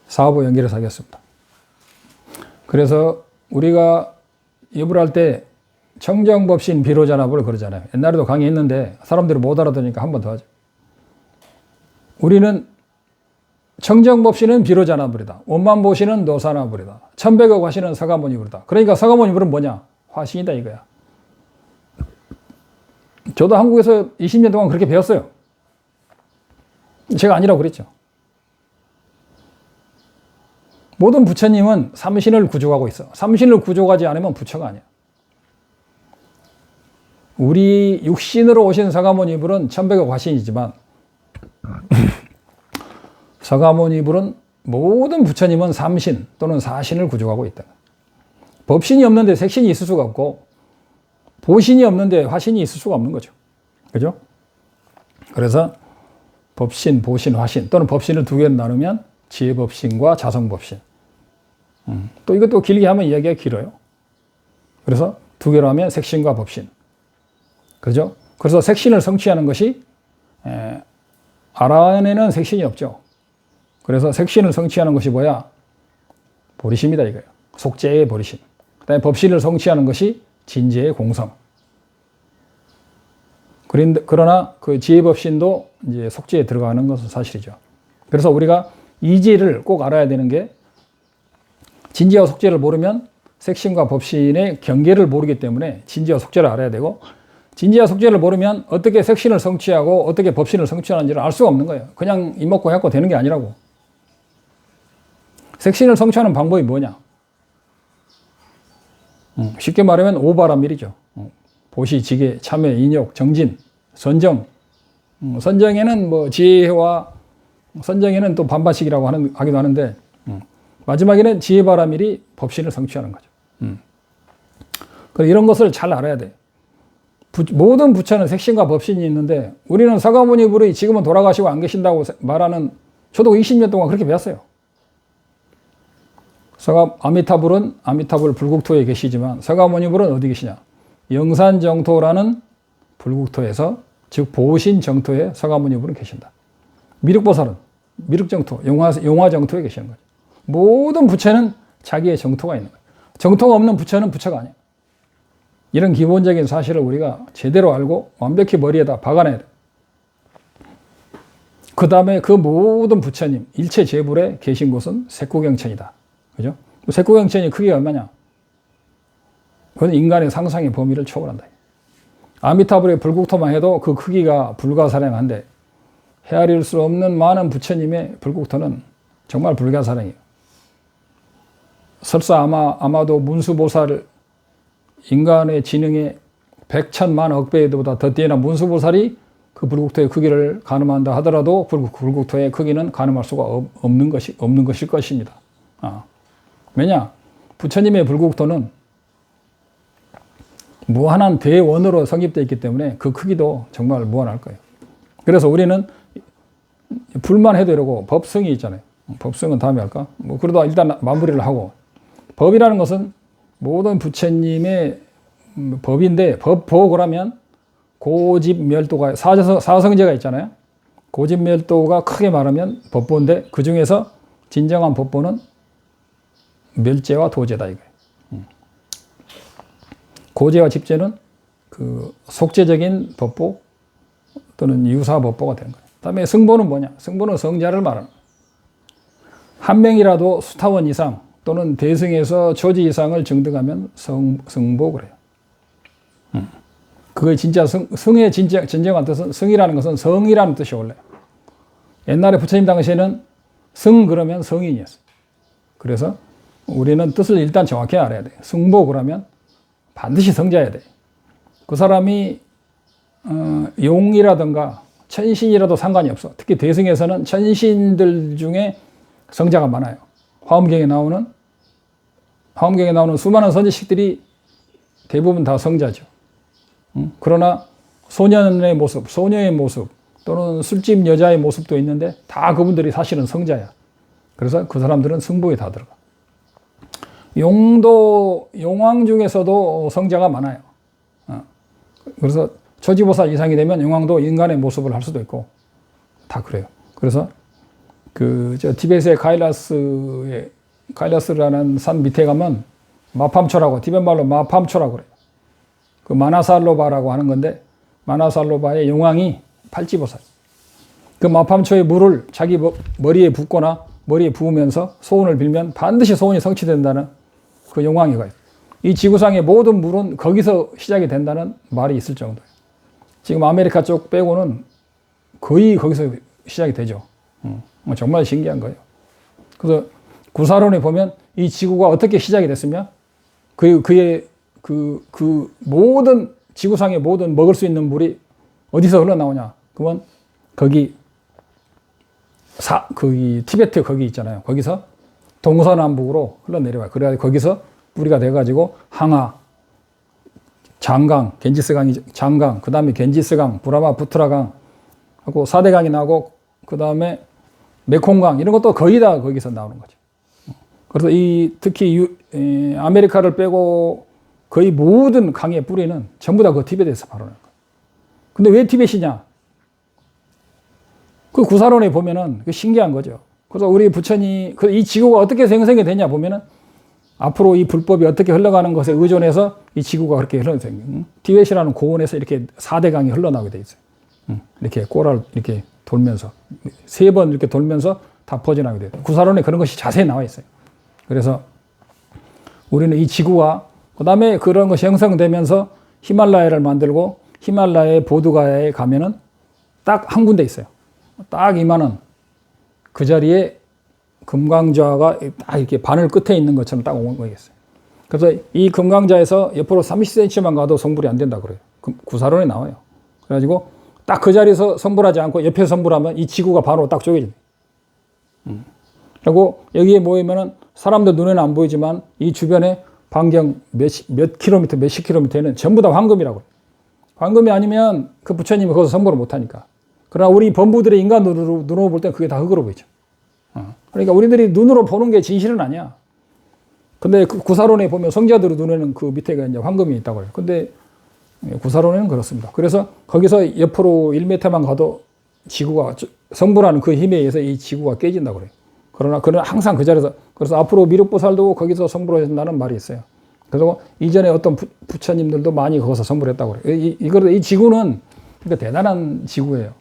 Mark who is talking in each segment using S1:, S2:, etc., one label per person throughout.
S1: 사하부 연결해서 하겠습니다. 그래서 우리가 입을 할 때 청정법신 비로자납을 그러잖아요. 옛날에도 강의했는데 사람들이 못 알아들으니까 한 번 더 하죠. 우리는 청정법신은 비로자납불이다. 원만보신은 노사나불이다. 천백억 화신은 서가모니불이다. 그러니까 서가모니불은 뭐냐? 화신이다 이거야. 저도 한국에서 20년 동안 그렇게 배웠어요. 제가 아니라고 그랬죠. 모든 부처님은 삼신을 구족하고 있어. 삼신을 구족하지 않으면 부처가 아니야. 우리 육신으로 오신 서가모니불은 천백억 화신이지만 서가모니불은 모든 부처님은 삼신 또는 사신을 구족하고 있다. 법신이 없는데 색신이 있을 수가 없고 보신이 없는데 화신이 있을 수가 없는 거죠. 그죠? 그래서 법신, 보신, 화신 또는 법신을 두 개로 나누면 지혜법신과 자성법신. 또 이것도 길게 하면 이야기가 길어요. 그래서 두 개로 하면 색신과 법신. 그죠? 그래서 색신을 성취하는 것이 아라한에는 색신이 없죠. 그래서 색신을 성취하는 것이 뭐야? 보리심이다 이거예요. 속죄의 보리심. 그다음에 법신을 성취하는 것이 진제의 공성. 그러나 그 지혜법신도 이제 속죄에 들어가는 것은 사실이죠. 그래서 우리가 이지를 꼭 알아야 되는 게 진지와 속죄를 모르면 색신과 법신의 경계를 모르기 때문에 진지와 속죄를 알아야 되고 진지와 속죄를 모르면 어떻게 색신을 성취하고 어떻게 법신을 성취하는지를 알 수가 없는 거예요. 그냥 입 먹고 해갖고 되는 게 아니라고. 색신을 성취하는 방법이 뭐냐? 쉽게 말하면 오바라밀이죠. 보시, 지계, 참회, 인욕, 정진, 선정. 선정에는 뭐 지혜와 선정에는 또 반반씩이라고 하기도 하는데 마지막에는 지혜바라밀이 법신을 성취하는 거죠. 이런 것을 잘 알아야 돼. 모든 부처는 색신과 법신이 있는데 우리는 서가모니불이 지금은 돌아가시고 안 계신다고 말하는 저도 20년 동안 그렇게 배웠어요. 아미타불은 아미타불 불국토에 계시지만 서가모니불은 어디 계시냐? 영산정토라는 불국토에서 즉 보신정토에 서가모니불은 계신다. 미륵보살은 미륵정토, 용화정토에 계시는 거죠. 모든 부처는 자기의 정토가 있는 거예요. 정토가 없는 부처는 부처가 아니에요. 이런 기본적인 사실을 우리가 제대로 알고 완벽히 머리에다 박아내야 돼요. 그 다음에 그 모든 부처님, 일체 제불에 계신 곳은 색구경천이다. 그죠? 색구경천이 크기가 얼마냐? 그건 인간의 상상의 범위를 초월한다. 아미타불의 불국토만 해도 그 크기가 불가사량한데 헤아릴 수 없는 많은 부처님의 불국토는 정말 불가사량이에요. 설사 아마도 문수보살 인간의 지능의 100,000,000 억배보다 더 뛰어난 문수보살이 그 불국토의 크기를 가늠한다 하더라도 불국토의 크기는 가늠할 수가 없는 것일 것입니다. 왜냐? 부처님의 불국토는 무한한 대원으로 성립되어 있기 때문에 그 크기도 정말 무한할 거예요. 그래서 우리는 불만 해도 이러고 법성이 있잖아요. 법성은 다음에 할까? 그래도 일단 마무리를 하고 법이라는 것은 모든 부처님의 법인데 법보고라면 고집멸도가 사성제가 있잖아요. 고집멸도가 크게 말하면 법보인데 그 중에서 진정한 법보는 멸제와 도제다 이거예요. 고제와 집제는 그 속제적인 법보 또는 유사 법보가 되는 거예요. 그다음에 승보는 뭐냐? 승보는 성자를 말하는 거예요. 한 명이라도 수타원 이상 또는 대승에서 조지 이상을 증득하면 성보 그래요. 그게 진짜 성의 진정한 뜻은 성이라는 것은 성이라는 뜻이 원래. 옛날에 부처님 당시에는 성 그러면 성인이었어요. 그래서 우리는 뜻을 일단 정확히 알아야 돼요. 승보 그러면 반드시 성자여야 돼. 그 사람이 용이라든가 천신이라도 상관이 없어. 특히 대승에서는 천신들 중에 성자가 많아요. 화엄경에 나오는 수많은 선지식들이 대부분 다 성자죠. 그러나 소년의 모습, 소녀의 모습 또는 술집 여자의 모습도 있는데 다 그분들이 사실은 성자야. 그래서 그 사람들은 승보에 다 들어가. 용왕 중에서도 성자가 많아요. 그래서 조지보살 이상이 되면 용왕도 인간의 모습을 할 수도 있고 다 그래요. 그래서 저 티베트의 카일라스라는 산 밑에 가면 마팜초라고, 티베트 말로 마팜초라고 그래요. 그 마나살로바라고 하는 건데, 마나살로바의 용왕이 팔찌보살. 그 마팜초의 물을 자기 머리에 붓거나 머리에 부으면서 소원을 빌면 반드시 소원이 성취된다는 그 용왕이가 있어요. 이 지구상의 모든 물은 거기서 시작이 된다는 말이 있을 정도예요. 지금 아메리카 쪽 빼고는 거의 거기서 시작이 되죠. 정말 신기한 거예요. 그래서 구사론에 보면 이 지구가 어떻게 시작이 됐으며 그의 모든 지구상의 모든 먹을 수 있는 물이 어디서 흘러나오냐? 그러면 거기 티베트 거기 있잖아요. 거기서 동서남북으로 흘러내려와요. 그래가지고 거기서 뿌리가 돼가지고 항하, 장강, 겐지스강이 장강, 그 다음에 겐지스강, 브라마푸트라강 하고 4대강이 나오고 그 다음에 메콩강 이런 것도 거의 다 거기서 나오는 거죠. 그래서 특히 아메리카를 빼고 거의 모든 강의 뿌리는 전부 다 그 티베트에서 발원한 거예요. 근데 왜 티베트이냐? 그 구사론에 보면은 신기한 거죠. 그래서 우리 부처님, 이 지구가 어떻게 생성이 되냐 보면은 앞으로 이 불법이 어떻게 흘러가는 것에 의존해서 이 지구가 그렇게 흘러생겨요. 티베트라는 고원에서 이렇게 4대강이 흘러나오게 돼 있어요. 이렇게 꼬라를 이렇게 돌면서 3번 이렇게 돌면서 다 퍼져나오게 돼요. 구사론에 그런 것이 자세히 나와 있어요. 그래서 우리는 이 지구가 그 다음에 그런 것이 형성되면서 히말라야를 만들고 히말라야의 보드가야에 가면은 딱 한 군데 있어요. 딱 이만한 그 자리에 금강좌가 딱 이렇게 바늘 끝에 있는 것처럼 딱 온 거겠어요. 그래서 이 금강좌에서 옆으로 30cm만 가도 성불이 안 된다 그래요. 구사론에 나와요. 그래가지고 딱 그 자리에서 성불하지 않고 옆에 성불하면 이 지구가 바로 딱 쪼개집니다. 그리고 여기에 모이면은 사람들 눈에는 안 보이지만 이 주변에 반경 몇 킬로미터, 몇십 킬로미터에는 전부 다 황금이라고 해요. 황금이 아니면 그 부처님이 거기서 성불을 못하니까. 그러나 우리 범부들의 인간 눈으로 볼 땐 그게 다 흙으로 보이죠. 그러니까 우리들이 눈으로 보는 게 진실은 아니야. 근데 그 구사론에 보면 성자들의 눈에는 그 밑에가 이제 황금이 있다고 해요. 근데 구사론에는 그렇습니다. 그래서 거기서 옆으로 1m만 가도 지구가 성불하는 그 힘에 의해서 이 지구가 깨진다고 그래요. 그러나 그는 항상 그 자리에서, 그래서 앞으로 미륵보살도 거기서 성불하신다는 말이 있어요. 그래서 이전에 어떤 부처님들도 많이 거기서 성불했다고 그래요. 이 지구는 그러니까 대단한 지구예요.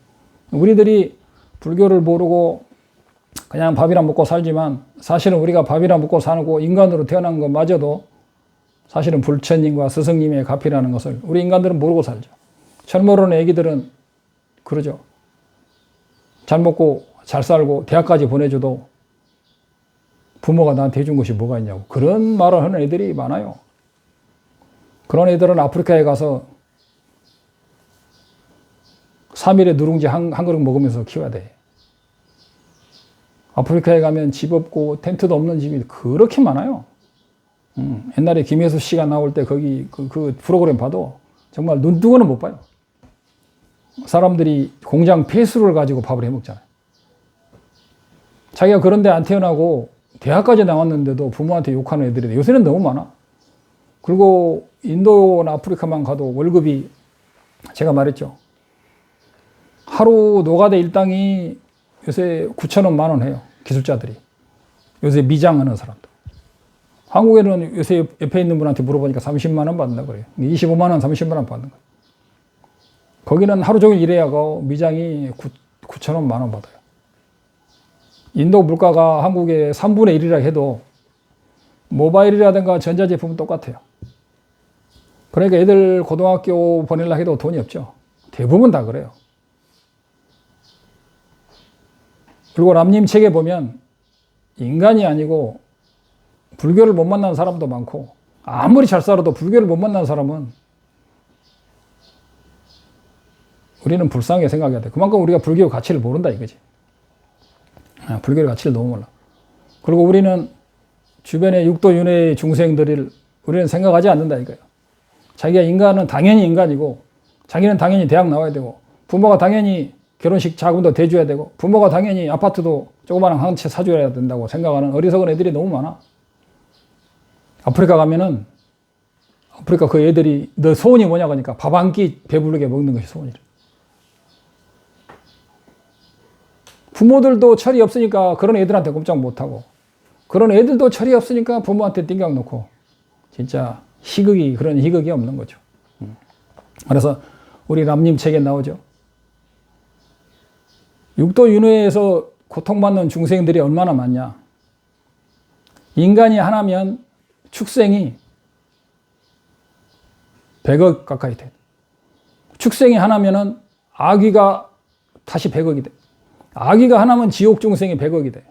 S1: 우리들이 불교를 모르고 그냥 밥이랑 먹고 살지만 사실은 우리가 밥이랑 먹고 사고 인간으로 태어난 것마저도 사실은 부처님과 스승님의 가피라는 것을 우리 인간들은 모르고 살죠. 철모르는 애기들은 그러죠. 잘 먹고 잘 살고 대학까지 보내줘도 부모가 나한테 해준 것이 뭐가 있냐고 그런 말을 하는 애들이 많아요. 그런 애들은 아프리카에 가서 3일에 누룽지 한 그릇 먹으면서 키워야 돼. 아프리카에 가면 집 없고 텐트도 없는 집이 그렇게 많아요. 옛날에 김혜수 씨가 나올 때 거기 그 프로그램 봐도 정말 눈뜨고는 못 봐요. 사람들이 공장 폐수를 가지고 밥을 해 먹잖아요. 자기가 그런데 안 태어나고 대학까지 나왔는데도 부모한테 욕하는 애들이 요새는 너무 많아. 그리고 인도나 아프리카만 가도 월급이 제가 말했죠. 하루 노가다 일당이 요새 9,000원, 10,000원 해요. 기술자들이. 요새 미장하는 사람들. 한국에는 요새 옆에 있는 분한테 물어보니까 30만 원 받는다 그래요. 25만 원, 30만 원 받는 거예요. 거기는 하루 종일 일해야 미장이 9,000원, 10,000원 받아요. 인도 물가가 한국의 3분의 1이라 해도 모바일이라든가 전자제품은 똑같아요. 그러니까 애들 고등학교 보내려고 해도 돈이 없죠. 대부분 다 그래요. 그리고 람님 책에 보면 인간이 아니고 불교를 못 만난 사람도 많고 아무리 잘 살아도 불교를 못 만난 사람은 우리는 불쌍하게 생각해야 돼. 그만큼 우리가 불교 가치를 모른다 이거지. 불교의 가치를 너무 몰라. 그리고 우리는 주변의 육도윤회의 중생들을 우리는 생각하지 않는다 이거예요. 자기가 인간은 당연히 인간이고 자기는 당연히 대학 나와야 되고 부모가 당연히 결혼식 자금도 대줘야 되고 부모가 당연히 아파트도 조그마한 한 채 사줘야 된다고 생각하는 어리석은 애들이 너무 많아. 아프리카 가면은 아프리카 그 애들이 너 소원이 뭐냐고 하니까 밥 한 끼 배부르게 먹는 것이 소원이래. 부모들도 철이 없으니까 그런 애들한테 꼼짝 못하고, 그런 애들도 철이 없으니까 부모한테 띵각 놓고, 진짜 그런 희극이 없는 거죠. 그래서 우리 람님 책에 나오죠. 육도윤회에서 고통받는 중생들이 얼마나 많냐. 인간이 하나면 축생이 100억 가까이 돼. 축생이 하나면은 아귀가 다시 100억이 돼. 아귀가 하나면 지옥 중생이 100억이 돼.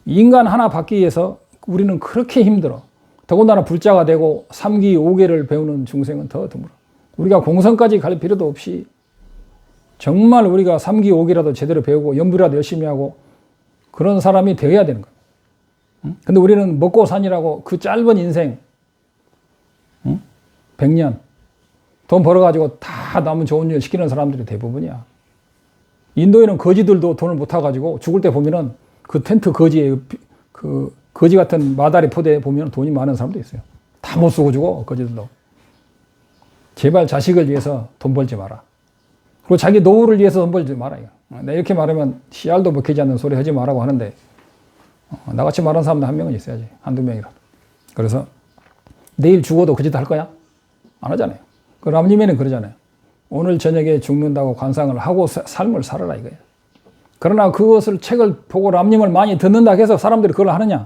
S1: 인간 하나 받기 위해서 우리는 그렇게 힘들어. 더군다나 불자가 되고 3기 5개를 배우는 중생은 더 드물어. 우리가 공성까지 갈 필요도 없이 정말 우리가 3기 5기라도 제대로 배우고 연불이라도 열심히 하고 그런 사람이 되어야 되는 거예요. 근데 우리는 먹고 사니라고 그 짧은 인생 100년 돈 벌어가지고 다 남은 좋은 일 시키는 사람들이 대부분이야. 인도에는 거지들도 돈을 못 타가지고 죽을 때 보면은 그 텐트 거지에 그 거지 같은 마다리 포대에 보면 돈이 많은 사람도 있어요. 다 못 쓰고 죽어, 거지들도. 제발 자식을 위해서 돈 벌지 마라. 그리고 자기 노후를 위해서 돈 벌지 마라. 내가 이렇게 말하면 씨알도 먹히지 않는 소리 하지 말라고 하는데 나같이 말하는 사람도 한 명은 있어야지. 한두 명이라도. 그래서 내일 죽어도 그 짓 할 거야? 안 하잖아요. 그 람님에는 그러잖아요. 오늘 저녁에 죽는다고 관상을 하고 삶을 살아라 이거예요. 그러나 그것을 책을 보고 람님을 많이 듣는다 해서 사람들이 그걸 하느냐?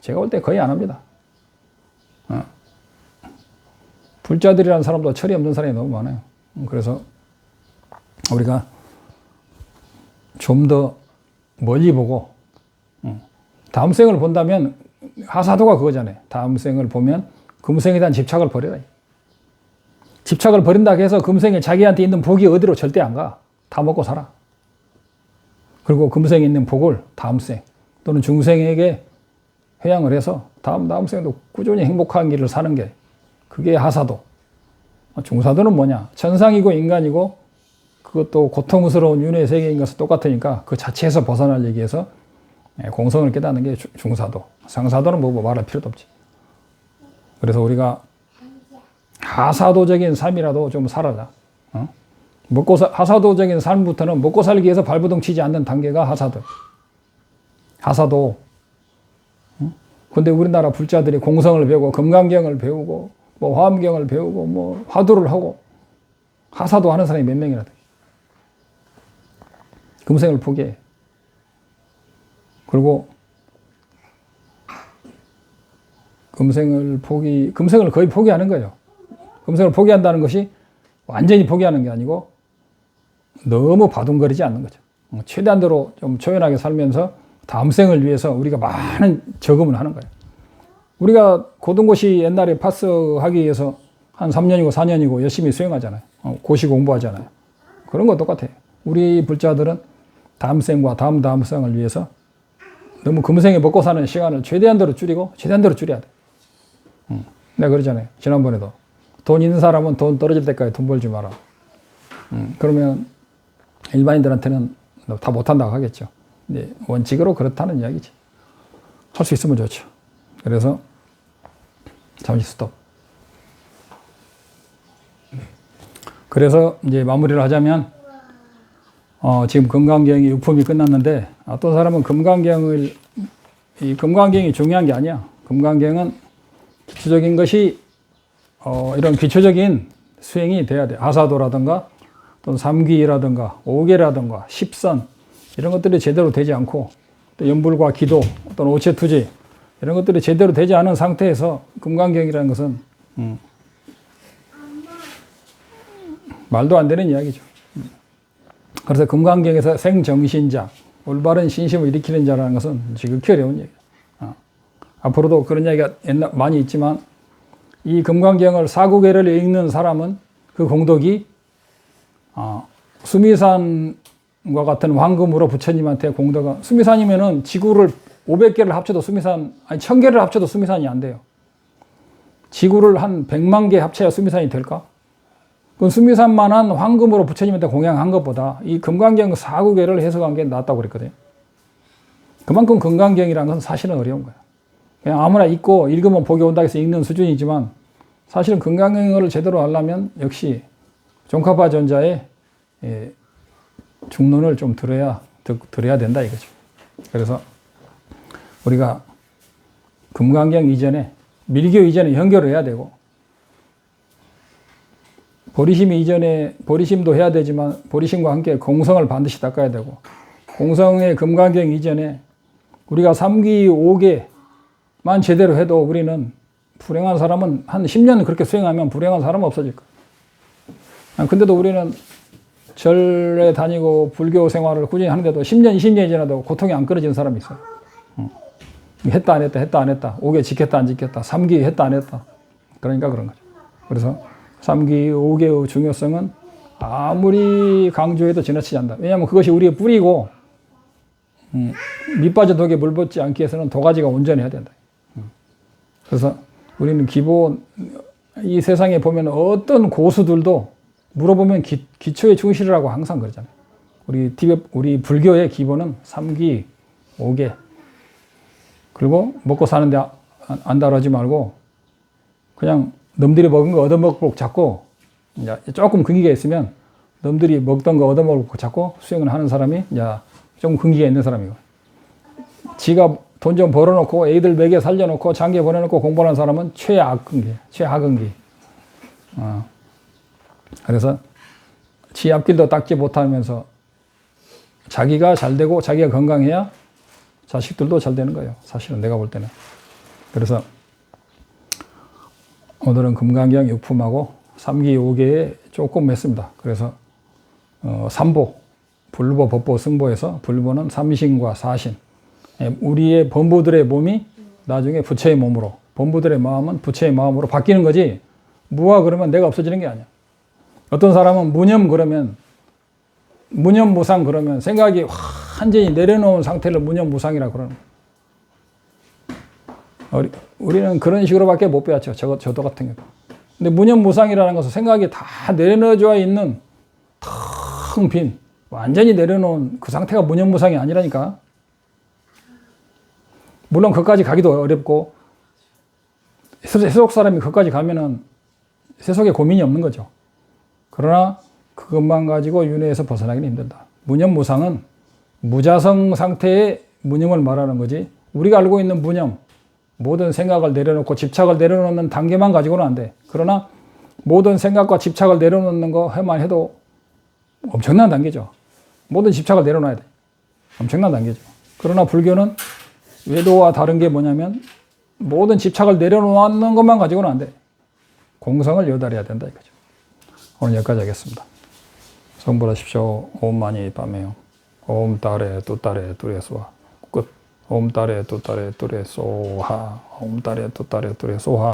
S1: 제가 볼 때 거의 안 합니다. 불자들이라는 사람도 철이 없는 사람이 너무 많아요. 그래서 우리가 좀 더 멀리 보고 다음 생을 본다면 하사도가 그거잖아요. 다음 생을 보면 금생에 대한 집착을 버려라. 집착을 버린다 해서 금생에 자기한테 있는 복이 어디로 절대 안 가. 다 먹고 살아. 그리고 금생에 있는 복을 다음 생 또는 중생에게 회양을 해서 다음 생도 꾸준히 행복한 길을 사는 게 그게 하사도. 중사도는 뭐냐? 천상이고 인간이고 그것도 고통스러운 윤회 세계인 것은 똑같으니까 그 자체에서 벗어나기 위해서 공성을 깨닫는 게 중사도. 상사도는 뭐 말할 필요도 없지. 그래서 우리가 하사도적인 삶이라도 좀 살아라. 하사도적인 삶부터는 먹고 살기 위해서 발버둥 치지 않는 단계가 하사도. 하사도. 근데 우리나라 불자들이 공성을 배우고 금강경을 배우고 뭐 화엄경을 배우고 뭐 화두를 하고 하사도 하는 사람이 몇 명이나 돼. 금생을 포기해. 그리고 금생을 거의 포기하는 거예요. 금생을 포기한다는 것이 완전히 포기하는 게 아니고 너무 바둥거리지 않는 거죠. 최대한대로 좀 초연하게 살면서 다음 생을 위해서 우리가 많은 저금을 하는 거예요. 우리가 고등고시 옛날에 파스하기 위해서 한 3년이고 4년이고 열심히 수행하잖아요. 고시 공부하잖아요. 그런 거 똑같아요. 우리 불자들은 다음 생과 다음 생을 위해서 너무 금생에 먹고 사는 시간을 최대한대로 줄이고 최대한대로 줄여야 돼. 내가 그러잖아요. 지난번에도 돈 있는 사람은 돈 떨어질 때까지 돈 벌지 마라. 그러면 일반인들한테는 다 못한다고 하겠죠. 근데 원칙으로 그렇다는 이야기지. 할 수 있으면 좋죠. 그래서 잠시 스톱. 그래서 이제 마무리를 하자면 지금 금강경이 육품이 끝났는데 어떤 사람은 금강경이 중요한 게 아니야. 금강경은 기초적인 것이 이런 기초적인 수행이 돼야 돼. 하사도라든가 또는 삼귀라든가 5개라든가 10선 이런 것들이 제대로 되지 않고 또 연불과 기도 또는 오체투지 이런 것들이 제대로 되지 않은 상태에서 금강경이라는 것은 말도 안 되는 이야기죠. 그래서 금강경에서 생정신자, 올바른 신심을 일으키는 자라는 것은 지극히 어려운 얘기예요. 앞으로도 그런 이야기가 많이 있지만 이 금강경을 사구계를 읽는 사람은 그 공덕이 수미산과 같은 황금으로 부처님한테 공덕은 수미산이면은 지구를 500개를 합쳐도 수미산, 아니 1000개를 합쳐도 수미산이 안 돼요. 지구를 한 100만 개 합쳐야 수미산이 될까? 그 수미산만한 황금으로 부처님한테 공양한 것보다 이 금강경 4구계를 해석한 게 낫다고 그랬거든요. 그만큼 금강경이라는 건 사실은 어려운 거야. 그냥 아무나 읽고 읽으면 복이 온다 해서 읽는 수준이지만 사실은 금강경을 제대로 하려면 역시 종카파 전자의 중론을 좀 들어야 들어야 된다 이거죠. 그래서 우리가 금강경 이전에 밀교 이전에 현교를 해야 되고 보리심 이전에 보리심도 해야 되지만 보리심과 함께 공성을 반드시 닦아야 되고 공성의 금강경 이전에 우리가 3기 5개만 제대로 해도 우리는 불행한 사람은 한 10년 그렇게 수행하면 불행한 사람은 없어질 거예요. 근데도 우리는 절에 다니고 불교 생활을 꾸준히 하는데도 10년, 20년이 지나도 고통이 안 끊어지는 사람이 있어요. 했다 안 했다 했다 안 했다 5개 지켰다 안 지켰다 3기 했다 안 했다 그러니까 그런 거죠. 그래서 3기 5개의 중요성은 아무리 강조해도 지나치지 않는다. 왜냐하면 그것이 우리의 뿌리고 밑 빠진 독에 물 붓지 않기 위해서는 도가지가 온전해야 된다. 그래서 우리는 기본 이 세상에 보면 어떤 고수들도 물어보면 기초에 충실하라고 항상 그러잖아요. 우리 불교의 기본은 3기 5개 그리고 먹고 사는데 안 다루지 말고 그냥 남들이 먹은 거 얻어먹고 자꾸 조금 근기가 있으면 남들이 먹던 거 얻어먹고 자꾸 수행을 하는 사람이 좀 근기가 있는 사람이고 지가 돈 좀 벌어놓고 애들 먹여 살려놓고 장기 보내놓고 공부하는 사람은 최악근기. 그래서 지 앞길도 닦지 못하면서 자기가 잘 되고 자기가 건강해야 자식들도 잘 되는 거예요. 사실은 내가 볼 때는. 그래서 오늘은 금강경 육품하고 3기 5개에 조금 했습니다. 그래서 삼보, 불보, 법보, 승보에서 불보는 삼신과 사신. 우리의 범부들의 몸이 나중에 부처의 몸으로, 범부들의 마음은 부처의 마음으로 바뀌는 거지 무아 그러면 내가 없어지는 게 아니야. 어떤 사람은 무념 그러면 무념무상 그러면 생각이 완전히 내려놓은 상태를 무념무상이라고 그러는 거예요. 우리는 그런 식으로밖에 못 배웠죠. 저도 같은 경우. 근데 무념무상이라는 것은 생각이 다 내려놓여 있는 텅 빈 완전히 내려놓은 그 상태가 무념무상이 아니라니까. 물론 거기까지 가기도 어렵고 세속 사람이 거기까지 가면은 세속에 고민이 없는 거죠. 그러나 그것만 가지고 윤회에서 벗어나기는 힘들다. 무념무상은 무자성 상태의 무념을 말하는 거지 우리가 알고 있는 무념 모든 생각을 내려놓고 집착을 내려놓는 단계만 가지고는 안 돼. 그러나 모든 생각과 집착을 내려놓는 거만 해도 엄청난 단계죠. 모든 집착을 내려놔야 돼. 엄청난 단계죠. 그러나 불교는 외도와 다른 게 뭐냐면 모든 집착을 내려놓는 것만 가지고는 안 돼. 공성을 요달해야 된다 이거죠. 오늘 여기까지 하겠습니다. 성불하십시오. 옴 마니 밤에요. 옴 따레 또 따레 뚜레 소하 끝. 옴 따레 또 따레 뚜레 소하. 옴 따레 또 따레 뚜레 소하.